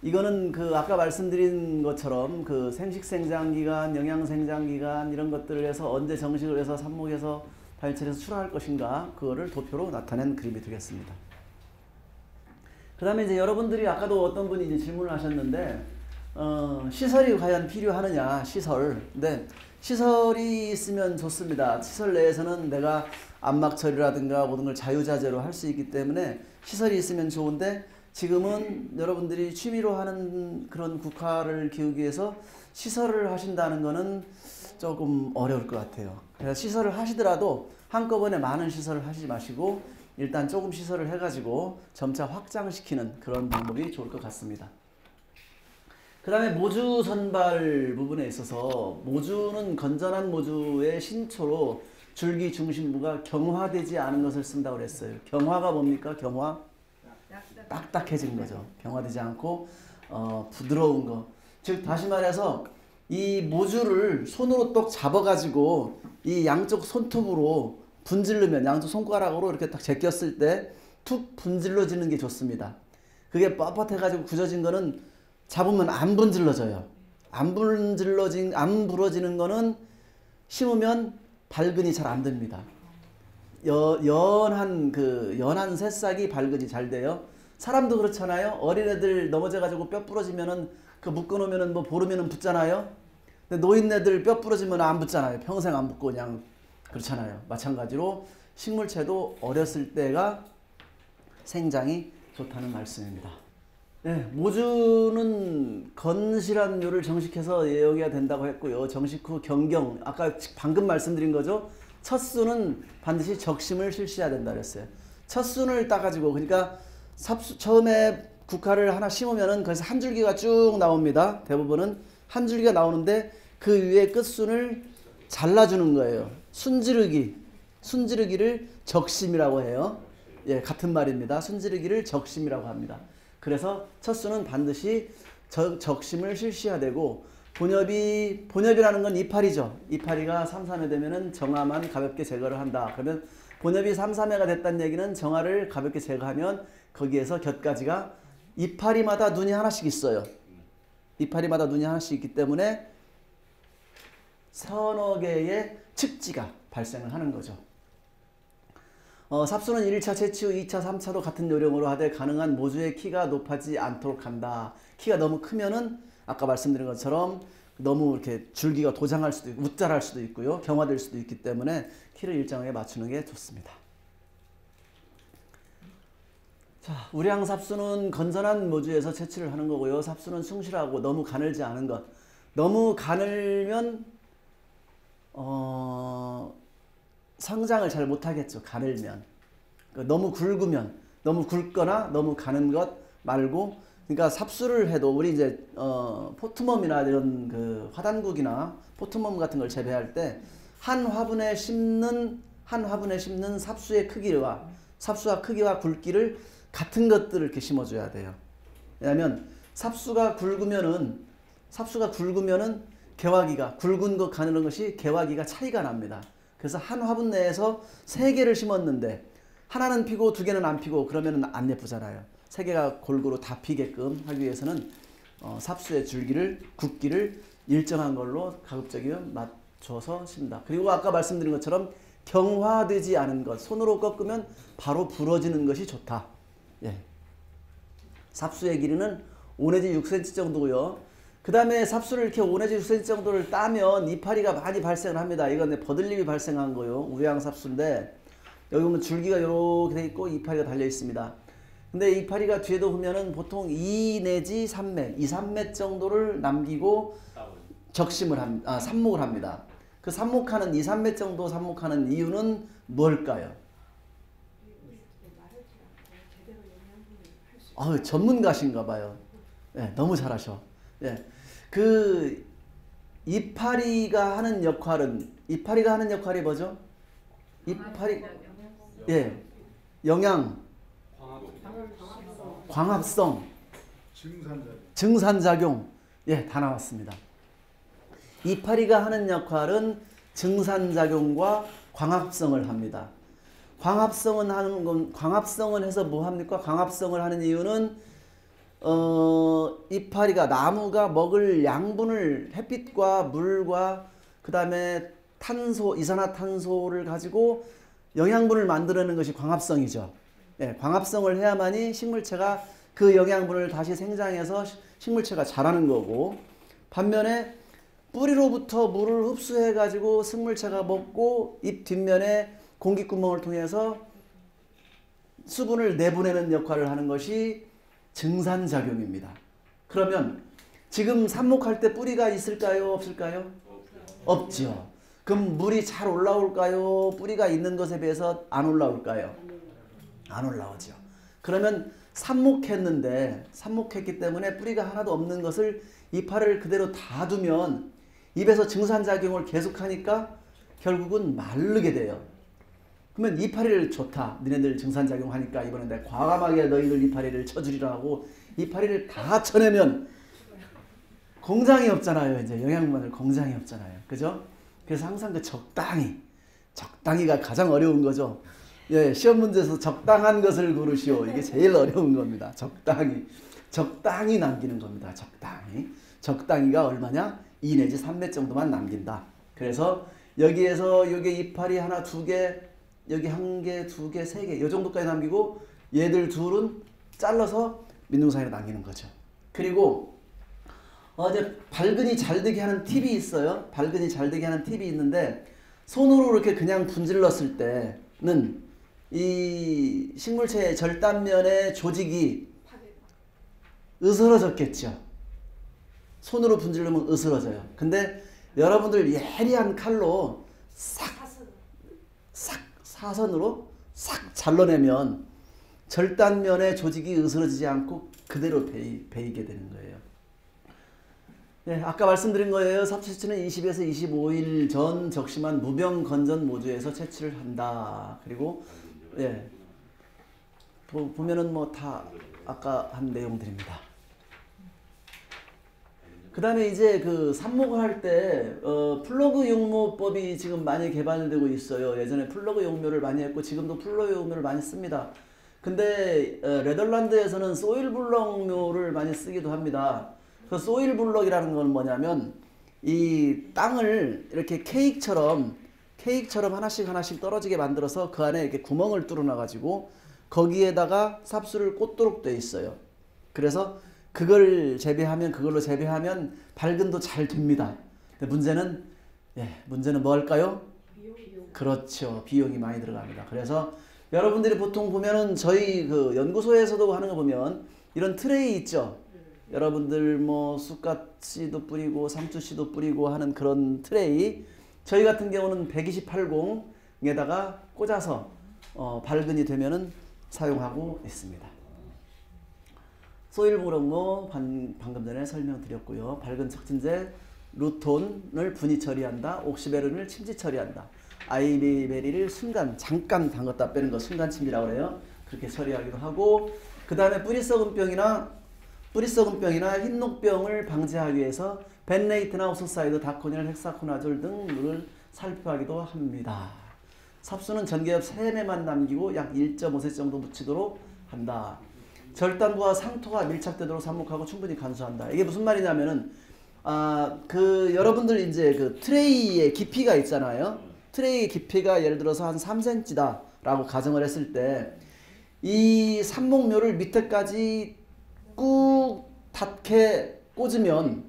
이거는 그 아까 말씀드린 것처럼 그 생식생장기간, 영양생장기간 이런 것들을 해서 언제 정식을 해서 삽목해서 발달해서 출하할 것인가 그거를 도표로 나타낸 그림이 되겠습니다. 그 다음에 이제 여러분들이 아까도 어떤 분이 이제 질문을 하셨는데 시설이 과연 필요하느냐 시설. 근데 시설이 있으면 좋습니다. 시설 내에서는 내가 암막 처리라든가 모든 걸 자유자재로 할 수 있기 때문에 시설이 있으면 좋은데 지금은 여러분들이 취미로 하는 그런 국화를 키우기 위해서 시설을 하신다는 거는 조금 어려울 것 같아요. 그래서 시설을 하시더라도 한꺼번에 많은 시설을 하시지 마시고 일단 조금 시설을 해가지고 점차 확장시키는 그런 방법이 좋을 것 같습니다. 그 다음에 모주 선발 부분에 있어서 모주는 건전한 모주의 신초로 줄기 중심부가 경화되지 않은 것을 쓴다고 그랬어요. 경화가 뭡니까? 경화? 딱딱해진 거죠. 경화되지 않고 부드러운 거. 즉 다시 말해서 이 모주를 손으로 똑 잡아가지고 이 양쪽 손톱으로 분질르면 양쪽 손가락으로 이렇게 딱 제꼈을 때 툭 분질러지는 게 좋습니다. 그게 뻣뻣해가지고 굳어진 거는 잡으면 안 분질러져요. 안 부러지는 거는 심으면 발근이 잘 안 됩니다. 연한 새싹이 발근이 잘 돼요. 사람도 그렇잖아요. 어린애들 넘어져가지고 뼈 부러지면은 그 묶어놓으면은 뭐 보름이면 붙잖아요. 근데 노인네들 뼈 부러지면 안 붙잖아요. 평생 안 붙고 그냥 그렇잖아요. 마찬가지로 식물체도 어렸을 때가 생장이 좋다는 말씀입니다. 네, 모주는 건실한 묘를 정식해서 예용해야 된다고 했고요. 정식 후 경경, 아까 방금 말씀드린 거죠. 첫 수는 반드시 적심을 실시해야 된다 그랬어요. 첫 순을 따가지고 그러니까 처음에 국화를 하나 심으면은 거기서 한 줄기가 쭉 나옵니다. 대부분은 한 줄기가 나오는데 그 위에 끝순을 잘라주는 거예요. 순지르기를 적심이라고 해요. 예, 같은 말입니다. 순지르기를 적심이라고 합니다. 그래서 첫 수는 반드시 적심을 실시해야 되고 본엽이라는 건 이파리죠. 이파리가 3, 3회 되면은 정화만 가볍게 제거를 한다. 그러면 본엽이 3, 3회가 됐다는 얘기는 정화를 가볍게 제거하면 거기에서 곁가지가 이파리마다 눈이 하나씩 있어요. 이파리마다 눈이 하나씩 있기 때문에 서너 개의 측지가 발생을 하는 거죠. 삽수는 1차 채취 후 2차, 3차도 같은 요령으로 하되 가능한 모주의 키가 높아지지 않도록 한다. 키가 너무 크면은 아까 말씀드린 것처럼 너무 이렇게 줄기가 도장할 수도 있고 웃자랄 수도 있고요. 경화될 수도 있기 때문에 키를 일정하게 맞추는 게 좋습니다. 자, 우량삽수는 건전한 모주에서 채취를 하는 거고요. 삽수는 숭실하고 너무 가늘지 않은 것. 너무 가늘면 성장을 잘 못하겠죠. 가늘면. 너무 굵으면, 너무 굵거나 너무 가는 것 말고, 그러니까 삽수를 해도 우리 이제 포트멈이나 이런 그 화단국이나 포트멈 같은 걸 재배할 때 한 화분에 심는 삽수의 크기와 크기와 굵기를 같은 것들을 이렇게 심어줘야 돼요. 왜냐하면 삽수가 굵으면은 개화기가 굵은 것 가늘은 것이 개화기가 차이가 납니다. 그래서 한 화분 내에서 3개를 심었는데 하나는 피고 2개는 안 피고 그러면 안 예쁘잖아요. 3개가 골고루 다 피게끔 하기 위해서는 삽수의 굵기를 일정한 걸로 가급적이면 맞춰서 심다. 그리고 아까 말씀드린 것처럼 경화되지 않은 것, 손으로 꺾으면 바로 부러지는 것이 좋다. 예. 삽수의 길이는 5 내지 6cm 정도고요. 그 다음에 삽수를 이렇게 5 내지 6cm 정도를 따면 이파리가 많이 발생을 합니다. 이건 버들잎이 발생한 거요. 우양삽수인데 여기 보면 줄기가 이렇게 돼 있고 이파리가 달려 있습니다. 근데 이파리가 뒤에도 보면은 보통 2 내지 3매, 2, 3매 정도를 남기고 삽목을 합니다. 그 삽목하는 2, 3매 정도 삽목하는 이유는 뭘까요? 전문가신가 봐요. 네, 너무 잘하셔. 예. 그 이파리가 하는 역할이 뭐죠? 예. 광합성, 증산작용. 예, 다 나왔습니다. 이파리가 하는 역할은 증산작용과 광합성을 합니다. 광합성을 해서 뭐 합니까? 광합성을 하는 이유는 이파리가 나무가 먹을 양분을 햇빛과 물과 그 다음에 탄소, 이산화탄소를 가지고 영양분을 만들어내는 것이 광합성이죠. 예, 광합성을 해야만이 식물체가 그 영양분을 다시 생장해서 식물체가 자라는 거고, 반면에 뿌리로부터 물을 흡수해 가지고 식물체가 먹고 잎 뒷면에 공기구멍을 통해서 수분을 내보내는 역할을 하는 것이 증산작용입니다. 그러면 지금 삽목할 때 뿌리가 있을까요? 없을까요? 없죠. 그럼 물이 잘 올라올까요? 뿌리가 있는 것에 비해서 안 올라올까요? 안 올라오죠. 그러면 삽목했기 때문에 뿌리가 하나도 없는 것을 이파리를 그대로 다 두면 입에서 증산작용을 계속하니까 결국은 마르게 돼요. 그러면 이파리를 좋다. 너네들 증산작용하니까 이번에 내가 과감하게 너희들 이파리를 쳐주리라 하고 이파리를 다 쳐내면 공장이 없잖아요. 이제 영양분을 공장이 없잖아요. 그죠? 그래서 항상 그 적당히가 가장 어려운 거죠. 예, 시험 문제에서 적당한 것을 고르시오. 이게 제일 어려운 겁니다. 적당히 남기는 겁니다. 적당히가 얼마냐? 2 내지 3매 정도만 남긴다. 그래서 여기에서 여기 이파리 하나, 두 개, 여기 한 개, 두 개, 세 개, 이 정도까지 남기고 얘들 둘은 잘라서 민둥사이로 남기는 거죠. 그리고 이제 발근이 잘 되게 하는 팁이 있어요. 발근이 잘 되게 하는 팁이 있는데, 손으로 이렇게 그냥 분질렀을 때는 이 식물체의 절단면의 조직이 으스러졌겠죠. 손으로 분질르면 으스러져요. 근데 여러분들 예리한 칼로 사선으로 싹 잘라내면 절단면의 조직이 으스러지지 않고 그대로 베이게 되는 거예요. 네, 아까 말씀드린 거예요. 삽수 채취는 20에서 25일 전 적심한 무병 건전 모주에서 채취를 한다. 그리고 예, 보면은 뭐 다 아까 한 내용들입니다. 그 다음에 이제 그 삽목을 할 때 플러그 용모법이 지금 많이 개발되고 있어요. 예전에 플러그 용묘를 많이 했고 지금도 플러그 용묘를 많이 씁니다. 근데 네덜란드에서는 소일 블럭묘를 많이 쓰기도 합니다. 그 소일 블럭이라는 건 뭐냐면 이 땅을 이렇게 케이크처럼 하나씩 떨어지게 만들어서 그 안에 이렇게 구멍을 뚫어놔 가지고 거기에다가 삽수를 꽂도록 돼 있어요. 그래서 그걸로 재배하면 발근도 잘 됩니다. 근데 문제는 뭐 할까요? 그렇죠. 비용이 많이 들어갑니다. 그래서 여러분들이 보통 보면은 저희 그 연구소에서도 하는 거 보면 이런 트레이 있죠. 여러분들 뭐 쑥갓씨도 뿌리고 상추씨도 뿌리고 하는 그런 트레이, 저희 같은 경우는 128공에다가 꽂아서 발근이 되면은 사용하고 있습니다. 소일 블럭모 방금 전에 설명드렸고요. 발근 촉진제 루톤을 분이 처리한다. 옥시베른을 침지 처리한다. 아이비베리를 잠깐 담갔다 빼는 거 순간 침지라고 그래요. 그렇게 처리하기도 하고, 그 다음에 뿌리 썩은 병이나 흰녹병을 방지하기 위해서 벤레이트나 오소사이드, 다코닐, 헥사코나졸 등을 살포하기도 합니다. 삽수는 전개엽 3매만 남기고 약 1.5세 정도 묻히도록 한다. 절단부와 상토가 밀착되도록 삽목하고 충분히 간수한다. 이게 무슨 말이냐면은 여러분들 이제 그 트레이의 깊이가 있잖아요. 트레이 깊이가 예를 들어서 한 3cm다 라고 가정을 했을 때 이 삽목묘를 밑에까지 꾹 닿게 꽂으면,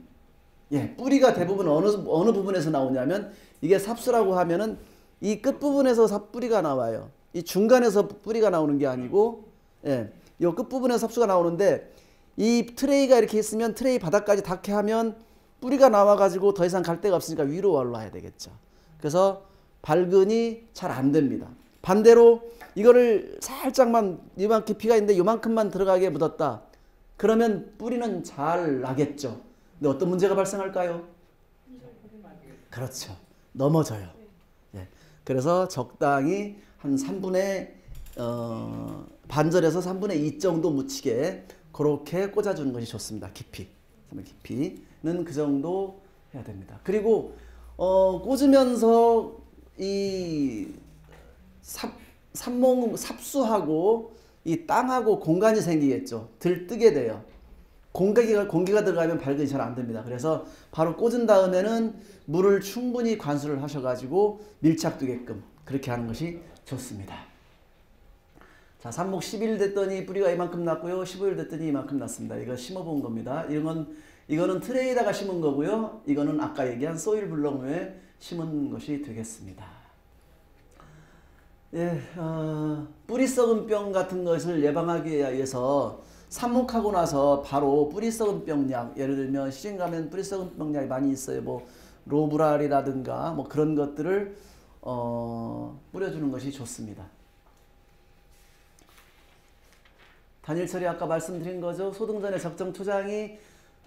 예, 뿌리가 대부분 어느 부분에서 나오냐면, 이게 삽수라고 하면은 이 끝부분에서 뿌리가 나와요. 이 중간에서 뿌리가 나오는 게 아니고, 예, 이 끝부분에서 삽수가 나오는데, 이 트레이가 이렇게 있으면 트레이 바닥까지 닿게 하면 뿌리가 나와가지고 더 이상 갈 데가 없으니까 위로 올라와야 되겠죠. 그래서 발근이 잘 안 됩니다. 반대로 이거를 살짝만, 이만 깊이가 있는데 이만큼만 들어가게 묻었다. 그러면 뿌리는 잘 나겠죠. 근데 어떤 문제가 발생할까요? 그렇죠. 넘어져요. 예. 그래서 적당히 한 3분의 반절에서 3분의 2 정도 묻히게 그렇게 꽂아주는 것이 좋습니다. 깊이는 그 정도 해야 됩니다. 그리고 꽂으면서 이 삽수하고 이 땅하고 공간이 생기겠죠. 들뜨게 돼요. 공기가 들어가면 발근이 잘 안 됩니다. 그래서 바로 꽂은 다음에는 물을 충분히 관수를 하셔가지고 밀착되게끔 그렇게 하는 것이 좋습니다. 자, 삽목 10일 됐더니 뿌리가 이만큼 났고요. 15일 됐더니 이만큼 났습니다. 이거 심어본 겁니다. 이거는 트레이에다가 심은 거고요. 이거는 아까 얘기한 소일 블럭에 심은 것이 되겠습니다. 예, 뿌리 썩은 병 같은 것을 예방하기 위해서 삽목하고 나서 바로 뿌리 썩은 병약, 예를 들면 시중 가면 뿌리 썩은 병약이 많이 있어요. 뭐 로브랄이라든가 뭐 그런 것들을 뿌려주는 것이 좋습니다. 단일 처리 아까 말씀드린 거죠. 소등 전에 적정 초장이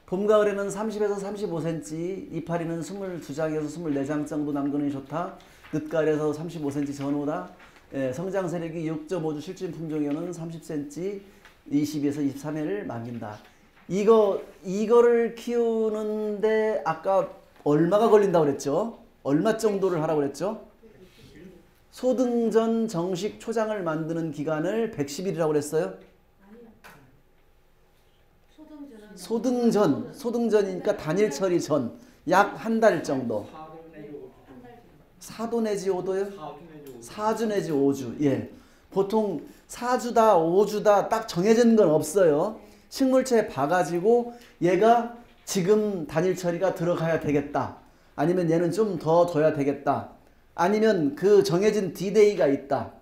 봄, 가을에는 30에서 35cm, 이파리는 22장에서 24장 정도 남기는 좋다. 늦가을에서 35cm 전후다. 예, 성장 세력이 6.5주 실진 품종이면 30cm, 22에서 23회를 남긴다. 이거를 키우는데 아까 얼마가 걸린다고 그랬죠? 얼마 정도를 하라고 그랬죠? 소등 전 정식 초장을 만드는 기간을 110일이라고 그랬어요? 소등전이니까 단일 처리 전 약 한 달 정도. 4도 내지 5도요? 4주 내지 5주. 예. 보통 4주다 5주다 딱 정해진 건 없어요. 식물체에 봐가지고 얘가 지금 단일 처리가 들어가야 되겠다. 아니면 얘는 좀 더 둬야 되겠다. 아니면 그 정해진 D-Day가 있다.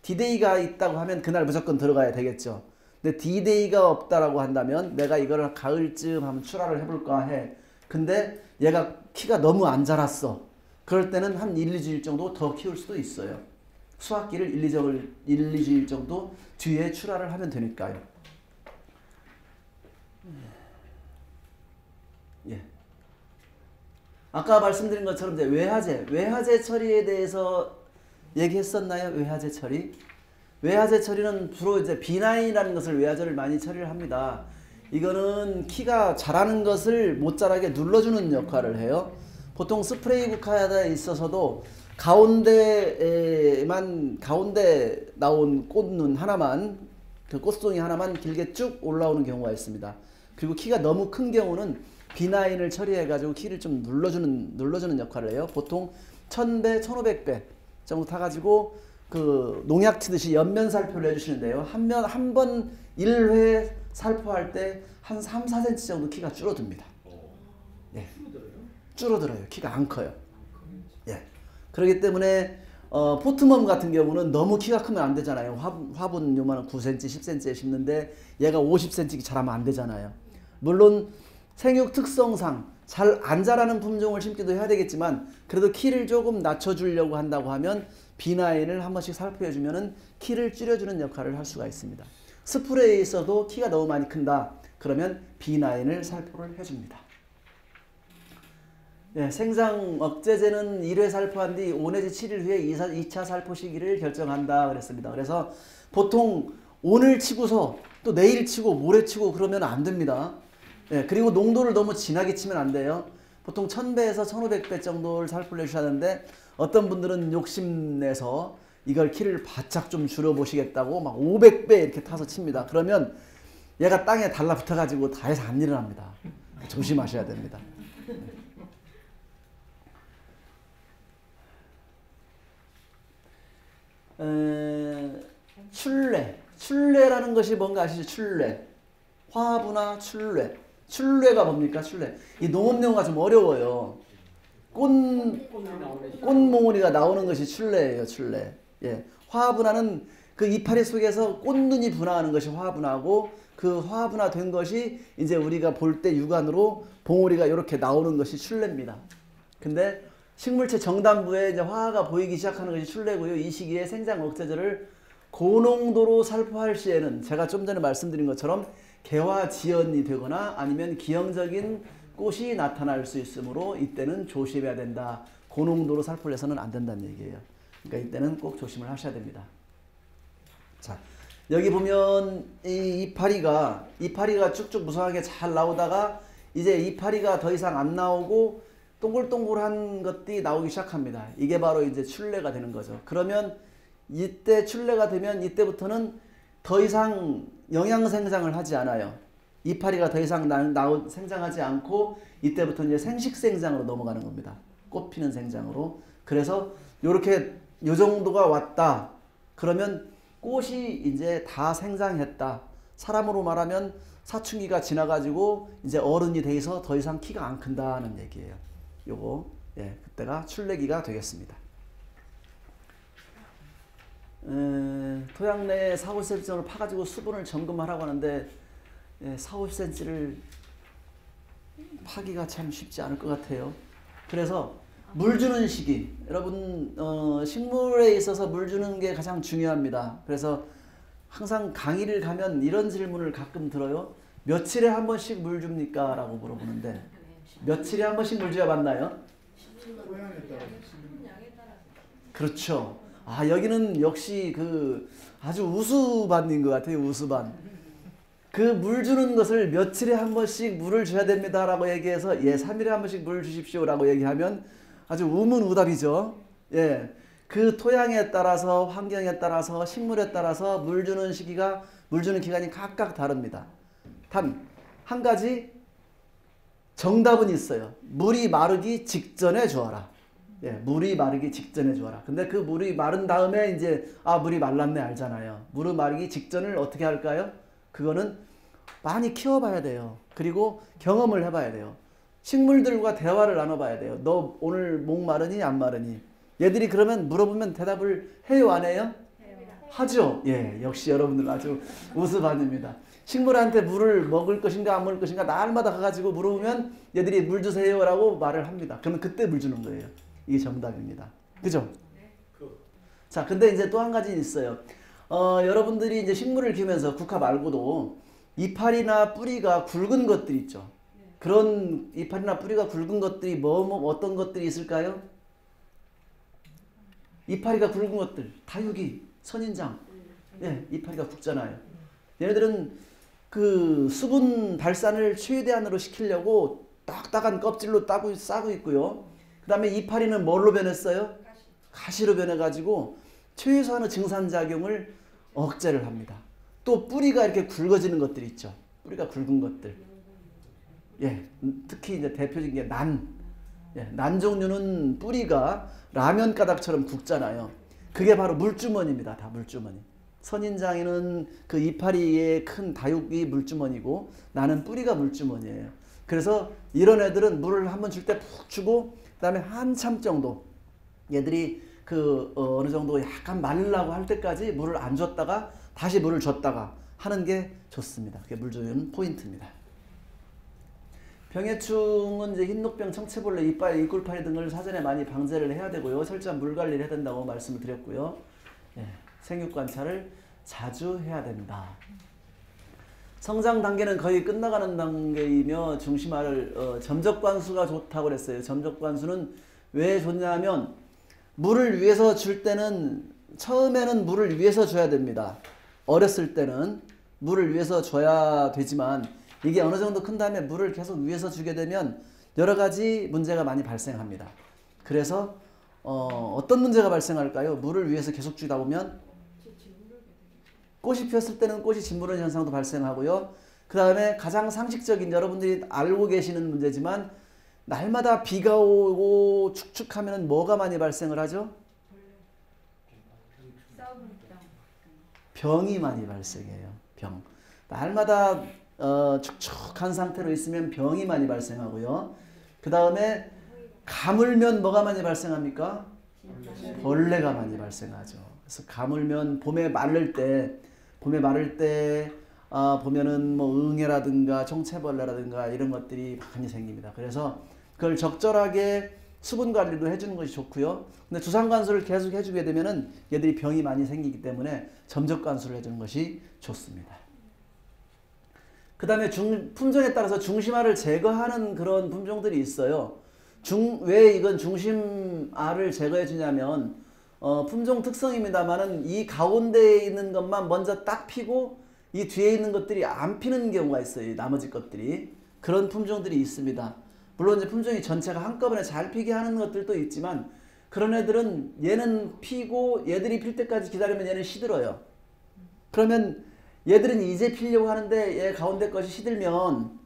D-Day가 있다고 하면 그날 무조건 들어가야 되겠죠. 근데 D-Day가 없다라고 한다면 내가 이거를 가을쯤 한번 출하를 해볼까 해. 근데 얘가 키가 너무 안 자랐어. 그럴 때는 한 1, 2주일 정도 더 키울 수도 있어요. 수확기를 1, 2주일 정도 뒤에 출하를 하면 되니까요. 예. 아까 말씀드린 것처럼 이제 외화제 처리에 대해서 얘기했었나요? 외화제 처리? 외화제 처리는 주로 이제 B9이라는 것을 외화제를 많이 처리를 합니다. 이거는 키가 자라는 것을 못 자라게 눌러주는 역할을 해요. 보통 스프레이 국화에 있어서도 가운데 나온 꽃눈 하나만, 그 꽃송이 하나만 길게 쭉 올라오는 경우가 있습니다. 그리고 키가 너무 큰 경우는 B9을 처리해가지고 키를 좀 눌러주는 역할을 해요. 보통 1000배, 1500배 정도 타가지고 그 농약 치듯이 옆면 살포를 해주시는데요. 한 번 1회 살포할 때 한 3, 4cm 정도 키가 줄어듭니다. 예. 줄어들어요. 키가 안 커요. 예. 그렇기 때문에 포트멈 같은 경우는 너무 키가 크면 안 되잖아요. 화분 요만한 9cm, 10cm에 심는데 얘가 50cm 자라면 안 되잖아요. 물론 생육 특성상 잘 안 자라는 품종을 심기도 해야 되겠지만 그래도 키를 조금 낮춰주려고 한다고 하면 B9을 한 번씩 살포해주면 키를 줄여주는 역할을 할 수가 있습니다. 스프레이에 있어도 키가 너무 많이 큰다. 그러면 B9을 살포를 해줍니다. 네, 생장 억제제는 1회 살포한 뒤 5 내지 7일 후에 2차 살포 시기를 결정한다 그랬습니다. 그래서 보통 오늘 치고서 또 내일 치고 모레 치고 그러면 안 됩니다. 네, 그리고 농도를 너무 진하게 치면 안 돼요. 보통 1000배에서 1500배 정도를 살포를 해주셔야 하는데 어떤 분들은 욕심내서 이걸 키를 바짝 좀 줄여보시겠다고 막 500배 이렇게 타서 칩니다. 그러면 얘가 땅에 달라붙어가지고 다 해서 안 일어납니다. 조심하셔야 됩니다. 출래라는 것이 뭔가 아시죠? 출래. 화분화 출래. 출래가 뭡니까? 출래. 이 농업용어가 좀 어려워요. 꽃몽우리가 나오는 것이 출래예요. 출래. 예. 화분화는 그 이파리 속에서 꽃눈이 분화하는 것이 화분화고 그 화분화 된 것이 이제 우리가 볼 때 육안으로 봉우리가 이렇게 나오는 것이 출래입니다. 근데 식물체 정단부에 이제 화가 보이기 시작하는 것이 출래고요. 이 시기에 생장 억제제를 고농도로 살포할 시에는 제가 좀 전에 말씀드린 것처럼 개화 지연이 되거나 아니면 기형적인 꽃이 나타날 수 있으므로 이때는 조심해야 된다. 고농도로 살포를 해서는 안 된다는 얘기예요. 그러니까 이때는 꼭 조심을 하셔야 됩니다. 자, 여기 보면 이 이파리가 쭉쭉 무성하게 잘 나오다가 이제 이파리가 더 이상 안 나오고 동글동글한 것들이 나오기 시작합니다. 이게 바로 이제 출래가 되는 거죠. 그러면 이때 출래가 되면 이때부터는 더 이상 영양 생장을 하지 않아요. 이파리가 더 이상 생장하지 않고 이때부터 이제 생식생장으로 넘어가는 겁니다. 꽃 피는 생장으로. 그래서 요렇게 요 정도가 왔다. 그러면 꽃이 이제 다 생장했다. 사람으로 말하면 사춘기가 지나가지고 이제 어른이 돼서 더 이상 키가 안 큰다는 얘기예요. 요거 예, 그때가 출래기가 되겠습니다. 토양 내에 4-5cm 정도 파가지고 수분을 점검하라고 하는데 4-5cm를 파기가 참 쉽지 않을 것 같아요. 그래서 물 주는 시기, 여러분 식물에 있어서 물 주는 게 가장 중요합니다. 그래서 항상 강의를 가면 이런 질문을 가끔 들어요. 며칠에 한 번씩 물 줍니까? 라고 물어보는데 며칠에 한 번씩 물 줘야 맞나요? 그렇죠. 아, 여기는 역시 그 아주 우수반인 것 같아요. 우수반. 그 물 주는 것을 며칠에 한 번씩 물을 줘야 됩니다 라고 얘기해서 3일에 한 번씩 물 주십시오 라고 얘기하면 아주 우문우답이죠. 예, 그 토양에 따라서 환경에 따라서 식물에 따라서 물 주는 시기가 물 주는 기간이 각각 다릅니다. 단 한 가지 정답은 있어요. 물이 마르기 직전에 주어라. 예, 물이 마르기 직전에 주어라. 근데 그 물이 마른 다음에 이제 물이 말랐네 알잖아요. 물이 마르기 직전을 어떻게 할까요? 그거는 많이 키워봐야 돼요. 그리고 경험을 해봐야 돼요. 식물들과 대화를 나눠봐야 돼요. 너 오늘 목 마르니 안 마르니? 얘들이 그러면 물어보면 대답을 해요 안 해요? 하죠. 예, 역시 여러분들 아주 우수반입니다. 식물한테 물을 먹을 것인가 안 먹을 것인가 날마다 가가지고 물어보면 얘들이 물 주세요 라고 말을 합니다. 그러면 그때 물 주는 거예요. 이게 정답입니다. 그죠? 자, 근데 이제 또 한 가지 있어요. 여러분들이 이제 식물을 키우면서 국화 말고도 이파리나 뿌리가 굵은 것들 있죠. 그런 이파리나 뿌리가 굵은 것들이 어떤 것들이 있을까요? 이파리가 굵은 것들, 다육이, 선인장. 예, 이파리가 굵잖아요. 얘네들은 그 수분 발산을 최대한으로 시키려고 딱딱한 껍질로 싸고 있고요. 그 다음에 이파리는 뭘로 변했어요? 가시로 변해가지고 최소한의 증산작용을 억제를 합니다. 또 뿌리가 이렇게 굵어지는 것들이 있죠. 뿌리가 굵은 것들. 예, 특히 이제 대표적인 게 난. 예, 난 종류는 뿌리가 라면 가닥처럼 굵잖아요. 그게 바로 물주머니입니다. 다 물주머니. 선인장에는 그 이파리의 큰 다육이 물주머니고 나는 뿌리가 물주머니예요. 그래서 이런 애들은 물을 한번 줄 때 푹 주고 그 다음에 한참 정도 얘들이 어느 정도 약간 말르려고 할 때까지 물을 안 줬다가 다시 물을 줬다가 하는 게 좋습니다. 그게 물 주는 포인트입니다. 병해충은 이제 흰녹병, 청채벌레, 이빨, 이꿀파리 등을 사전에 많이 방제를 해야 되고요. 철저한 물 관리를 해야 된다고 말씀을 드렸고요. 예, 생육 관찰을 자주 해야 된다. 성장 단계는 거의 끝나가는 단계이며 중심화를 점적관수가 좋다고 그랬어요. 점적관수는 왜 좋냐면 물을 위해서 줄 때는 처음에는 물을 위해서 줘야 됩니다. 어렸을 때는 물을 위해서 줘야 되지만 이게 어느 정도 큰 다음에 물을 계속 위해서 주게 되면 여러 가지 문제가 많이 발생합니다. 그래서 어떤 문제가 발생할까요? 물을 위해서 계속 주다 보면 꽃이 피었을 때는 꽃이 짓무르는 현상도 발생하고요. 그 다음에 가장 상식적인 여러분들이 알고 계시는 문제지만 날마다 비가 오고 축축하면 뭐가 많이 발생을 하죠? 병이 많이 발생해요. 병. 날마다 축축한 상태로 있으면 병이 많이 발생하고요. 그 다음에 가물면 뭐가 많이 발생합니까? 벌레가 많이 발생하죠. 그래서 가물면 봄에 마를 때 보면은 뭐 응애라든가 청채벌레라든가 이런 것들이 많이 생깁니다. 그래서 그걸 적절하게 수분 관리도 해주는 것이 좋고요. 근데 주상관수를 계속 해주게 되면은 얘들이 병이 많이 생기기 때문에 점적관수를 해주는 것이 좋습니다. 그 다음에 품종에 따라서 중심알을 제거하는 그런 품종들이 있어요. 왜 이건 중심알을 제거해 주냐면 품종 특성입니다만은 이 가운데에 있는 것만 먼저 딱 피고 이 뒤에 있는 것들이 안 피는 경우가 있어요. 나머지 것들이. 그런 품종들이 있습니다. 물론 이제 품종이 전체가 한꺼번에 잘 피게 하는 것들도 있지만 그런 애들은 얘는 피고 얘들이 필 때까지 기다리면 얘는 시들어요. 그러면 얘들은 이제 피려고 하는데 얘 가운데 것이 시들면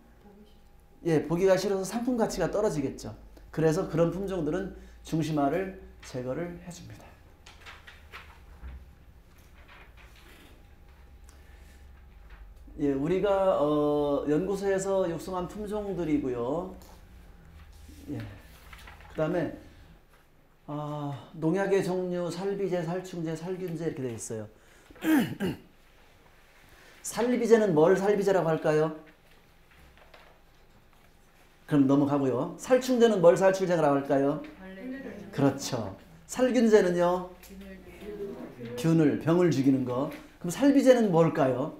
보기가 싫어서 상품 가치가 떨어지겠죠. 그래서 그런 품종들은 중심화를 제거를 해줍니다. 우리가 연구소에서 육성한 품종들이고요. 그 다음에 농약의 종류, 살비제, 살충제, 살균제 이렇게 되어 있어요. 살비제는 뭘 살비제라고 할까요? 그럼 넘어가고요. 살충제는 뭘 살충제라고 할까요? 그렇죠. 살균제는요? 균을, 병을 죽이는 거. 그럼 살비제는 뭘까요?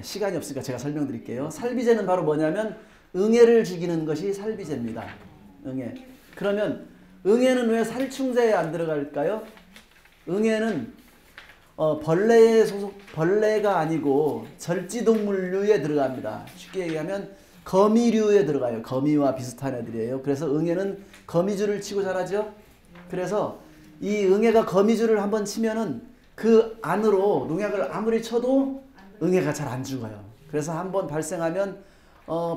시간이 없으니까 제가 설명드릴게요. 살비제는 바로 뭐냐면 응애를 죽이는 것이 살비제입니다. 응애. 그러면 응애는 왜 살충제에 안 들어갈까요? 응애는 벌레가 아니고 절지동물류에 들어갑니다. 쉽게 얘기하면 거미류에 들어가요. 거미와 비슷한 애들이에요. 그래서 응애는 거미줄을 치고 자라죠. 그래서 이 응애가 거미줄을 한번 치면은 그 안으로 농약을 아무리 쳐도 응애가 잘 안 죽어요. 그래서 한번 발생하면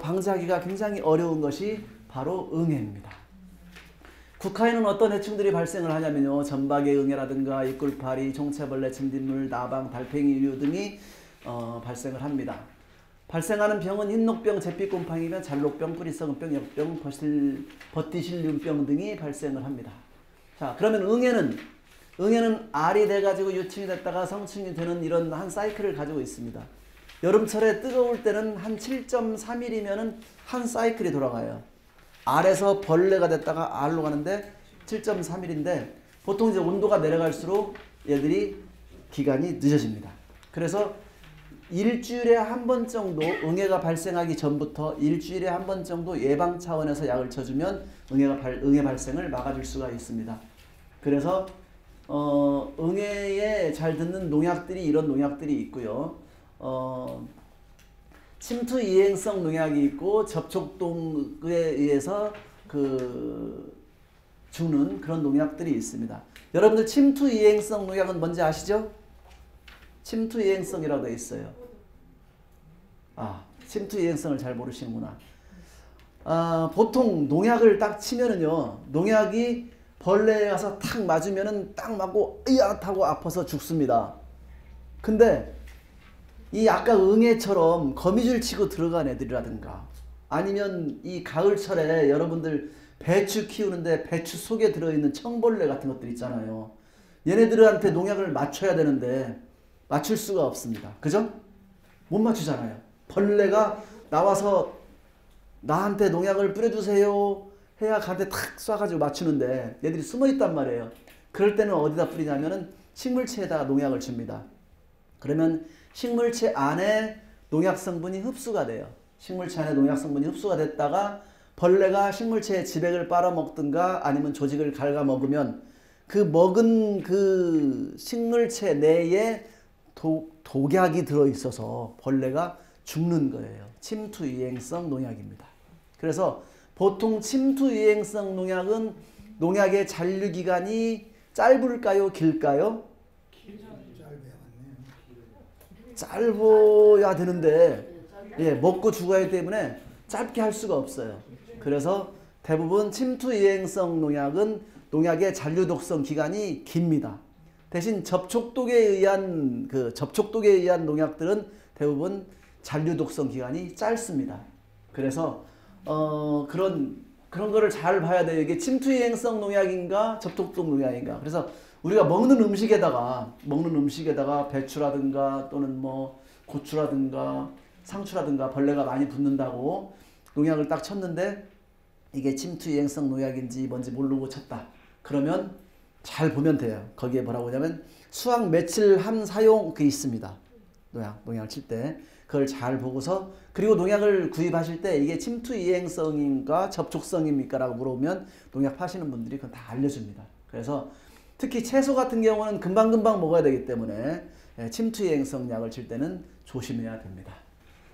방지하기가 굉장히 어려운 것이 바로 응애입니다. 국화에는 어떤 해충들이 발생을 하냐면요. 전박의 응애라든가 이꿀파리, 종채벌레, 진딧물, 나방, 달팽이류 등이 발생을 합니다. 발생하는 병은 흰녹병, 잿빛곰팡이면 잘록병, 뿌리썩은병, 역병, 버티실륨병 등이 발생을 합니다. 자, 그러면 응애는 알이 돼가지고 유충이 됐다가 성충이 되는 이런 한 사이클을 가지고 있습니다. 여름철에 뜨거울 때는 한 7.3일이면은 한 사이클이 돌아가요. 알에서 벌레가 됐다가 알로 가는데 7.3일인데 보통 이제 온도가 내려갈수록 얘들이 기간이 늦어집니다. 그래서 일주일에 한 번 정도 응애가 발생하기 전부터 일주일에 한 번 정도 예방 차원에서 약을 쳐주면 응애 발생을 막아줄 수가 있습니다. 그래서 응애에 잘 듣는 농약들이 이런 농약들이 있고요. 침투 이행성 농약이 있고 접촉동에 의해서 주는 그런 농약들이 있습니다. 여러분들 침투 이행성 농약은 뭔지 아시죠? 침투 이행성이라고 되어 있어요. 침투 이행성을 잘 모르시는구나. 보통 농약을 딱 치면은요, 농약이 벌레에 가서 탁 맞으면은 딱 맞고 으야 하고 아파서 죽습니다. 근데 이 아까 응애처럼 거미줄 치고 들어간 애들이라든가 아니면 이 가을철에 여러분들 배추 키우는데 배추 속에 들어있는 청벌레 같은 것들 있잖아요. 얘네들한테 농약을 맞춰야 되는데 맞출 수가 없습니다. 그죠? 못 맞추잖아요. 벌레가 나와서 나한테 농약을 뿌려주세요 해야 가한테 탁 쏴가지고 맞추는데 얘들이 숨어있단 말이에요. 그럴 때는 어디다 뿌리냐면은 식물체에다가 농약을 줍니다. 그러면 식물체 안에 농약 성분이 흡수가 돼요. 식물체 안에 농약 성분이 흡수가 됐다가 벌레가 식물체의 지백을 빨아먹든가 아니면 조직을 갉아먹으면 그 먹은 그 식물체 내에 독약이 들어있어서 벌레가 죽는 거예요. 침투유행성 농약입니다. 그래서 보통 침투유행성 농약은 농약의 잔류기간이 짧을까요? 길까요? 짧아야 되는데 먹고 죽어야 하기 때문에 짧게 할 수가 없어요. 그래서 대부분 침투유행성 농약은 농약의 잔류독성 기간이 깁니다. 대신 접촉독에 의한 농약들은 대부분 잔류독성 기간이 짧습니다. 그래서 그런 거를 잘 봐야 돼요. 이게 침투유행성 농약인가 접촉독 농약인가. 그래서 우리가 먹는 음식에다가 배추라든가 또는 뭐 고추라든가 상추라든가 벌레가 많이 붙는다고 농약을 딱 쳤는데 이게 침투유행성 농약인지 뭔지 모르고 쳤다. 그러면 잘 보면 돼요. 거기에 뭐라고 하냐면 수확 며칠 함 사용 그게 있습니다. 농약을 칠 때 그걸 잘 보고서 그리고 농약을 구입하실 때 이게 침투유행성인가 접촉성입니까? 라고 물어보면 농약 파시는 분들이 그건 다 알려줍니다. 그래서 특히 채소 같은 경우는 금방금방 먹어야 되기 때문에 침투유행성 약을 칠 때는 조심해야 됩니다.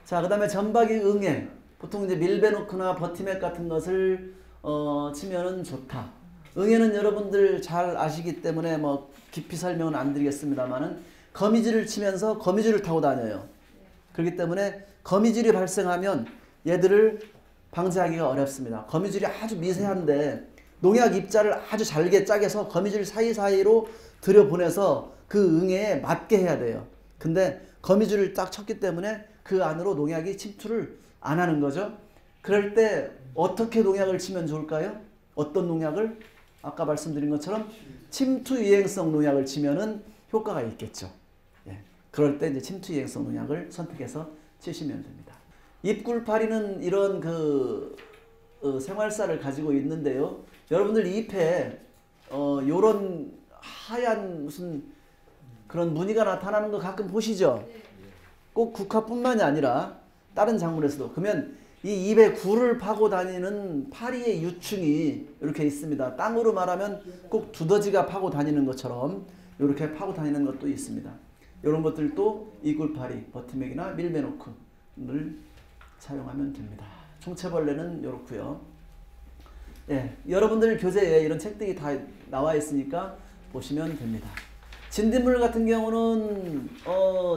자, 그 다음에 전박이 응애. 보통 이제 밀베노크나 버티맥 같은 것을 치면은 좋다. 응애는 여러분들 잘 아시기 때문에 뭐 깊이 설명은 안 드리겠습니다만은 거미줄을 치면서 거미줄을 타고 다녀요. 그렇기 때문에 거미줄이 발생하면 얘들을 방지하기가 어렵습니다. 거미줄이 아주 미세한데 농약 입자를 아주 잘게 짜게서 거미줄 사이사이로 들여보내서 그 응애에 맞게 해야 돼요. 근데 거미줄을 딱 쳤기 때문에 그 안으로 농약이 침투를 안 하는 거죠. 그럴 때 어떻게 농약을 치면 좋을까요? 어떤 농약을? 아까 말씀드린 것처럼 침투 유행성 농약을 치면은 효과가 있겠죠. 예. 그럴 때 이제 침투 유행성 농약을 선택해서 치시면 됩니다. 잎굴파리는 이런 생활사를 가지고 있는데요. 여러분들 잎에 요런 하얀 무슨 그런 무늬가 나타나는 거 가끔 보시죠? 꼭 국화뿐만이 아니라 다른 작물에서도. 그러면 이 잎에 굴을 파고 다니는 파리의 유충이 이렇게 있습니다. 땅으로 말하면 꼭 두더지가 파고 다니는 것처럼 이렇게 파고 다니는 것도 있습니다. 이런 것들도 이굴파리, 버팀맥이나 밀메노크를 사용하면 됩니다. 총체벌레는 이렇고요. 예, 여러분들 교재에 이런 책들이 다 나와 있으니까 보시면 됩니다. 진딧물 같은 경우는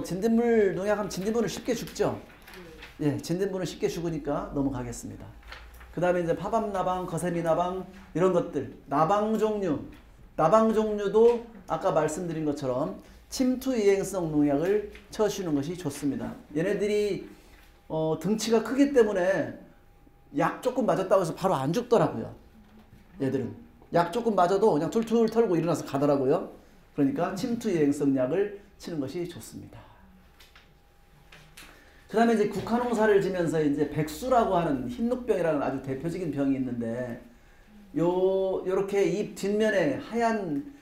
진딧물 농약하면 진딧물을 쉽게 죽죠. 예, 진딧물은 쉽게 죽으니까 넘어가겠습니다. 그 다음에 이제 파밤나방, 거세미나방 이런 것들, 나방 종류도 아까 말씀드린 것처럼 침투 유행성 농약을 쳐주는 것이 좋습니다. 얘네들이 등치가 크기 때문에 약 조금 맞았다고 해서 바로 안 죽더라고요. 얘들은 약 조금 맞아도 그냥 툴툴 털고 일어나서 가더라고요. 그러니까 침투 유행성 약을 치는 것이 좋습니다. 그 다음에 이제 국화농사를 지면서 이제 백수라고 하는 흰녹병이라는 아주 대표적인 병이 있는데 요렇게 잎 뒷면에 하얀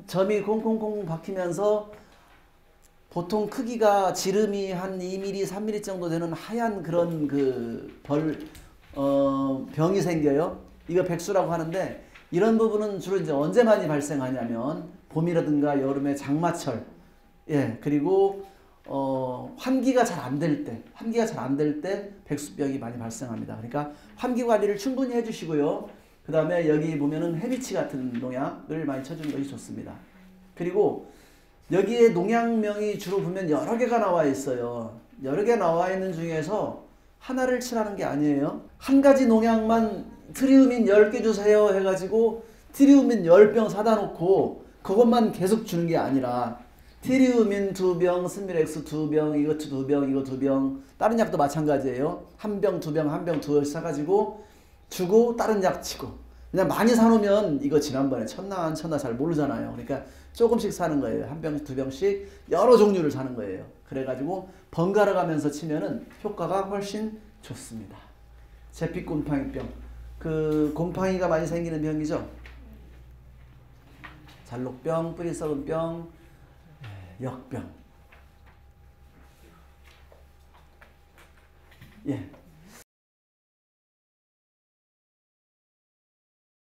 점이 콩콩콩 박히면서 보통 크기가 지름이 한 2mm, 3mm 정도 되는 하얀 그런 병이 생겨요. 이거 백수라고 하는데 이런 부분은 주로 이제 언제 많이 발생하냐면 봄이라든가 여름에 장마철, 예, 그리고 환기가 잘 안 될 때 백수병이 많이 발생합니다. 그러니까 환기 관리를 충분히 해주시고요. 그 다음에 여기 보면은 해비치 같은 농약을 많이 쳐주는 것이 좋습니다. 그리고 여기에 농약명이 주로 보면 여러 개가 나와 있어요. 여러 개 나와 있는 중에서 하나를 치라는 게 아니에요. 한 가지 농약만 트리우민 10개 주세요 해가지고 트리우민 10병 사다 놓고 그것만 계속 주는 게 아니라 트리우민 2병, 스미렉스 2병, 이거 2병, 이거 2병, 다른 약도 마찬가지예요. 1병, 2병, 1병, 2병 사가지고 주고 다른 약 치고. 그냥 많이 사놓으면 이거 지난번에 쳤나 안 쳤나 잘 모르잖아요. 그러니까 조금씩 사는 거예요. 1병, 2병씩 여러 종류를 사는 거예요. 그래가지고 번갈아 가면서 치면은 효과가 훨씬 좋습니다. 제피곰팡이병. 곰팡이가 많이 생기는 병이죠. 잘록병, 뿌리 썩은 병, 역병. 예.